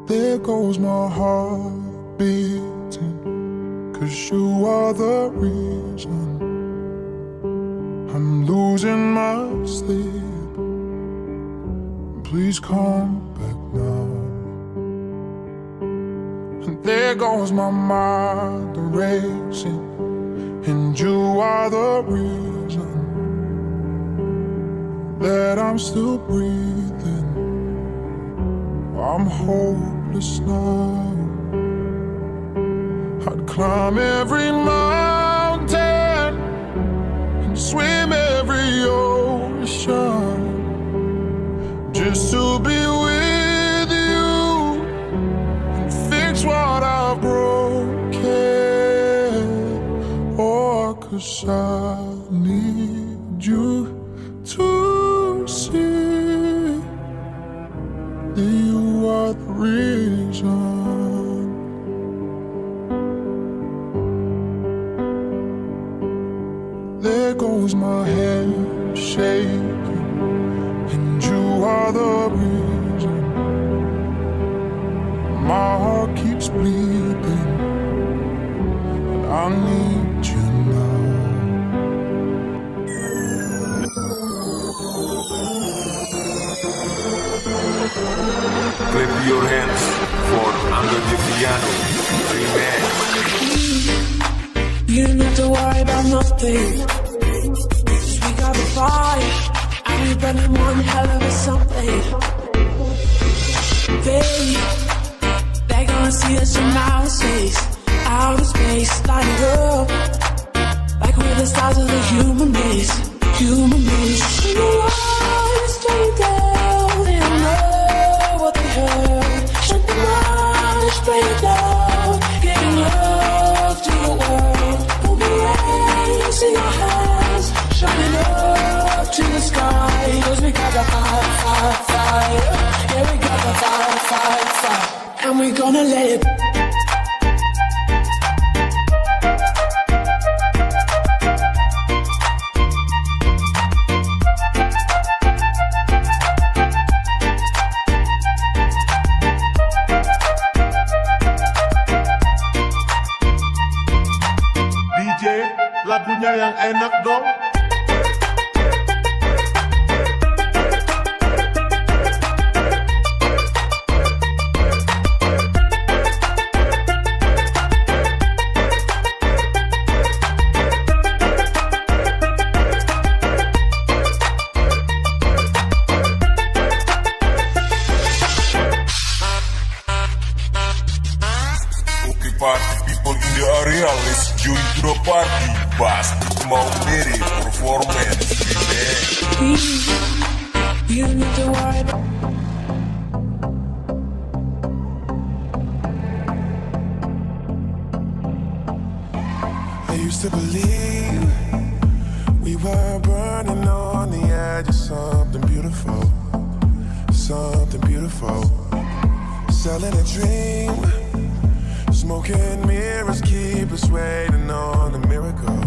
There goes my heart beating, 'cause you are the reason I'm losing my sleep. Please come back now. And there goes my mind racing, and you are the reason that I'm still breathing. I'm hopeless now. I'd climb every mountain and swim every ocean just to be with you and fix what I've broken. Oh, 'cause I need you to see that you are the reason. There goes my head shaking, and you are the reason. My heart keeps bleeding, and I need you now. Clap your hands for Angel Viviano Remix. You don't have to worry about nothing, 'cause we got the fire, and we're burning one hell of a something. Baby, they're gonna see us from outer space, light it up like we're the stars of the human race. And the lights straight down, they don't know what they heard. Shut the lights straight down, giving love to the world. We'll be raising our hands, shining up to the sky, 'cause we got the fire. Yeah, we got the fire. And we're gonna let it. Lagunya yang enak dong. Okay, party people in the area, let's join to the party. Bass Maumere performance. You need to worry about. I used to believe we were burning on the edge of something beautiful, selling a dream. Smoke and mirrors keep us waiting on a miracle.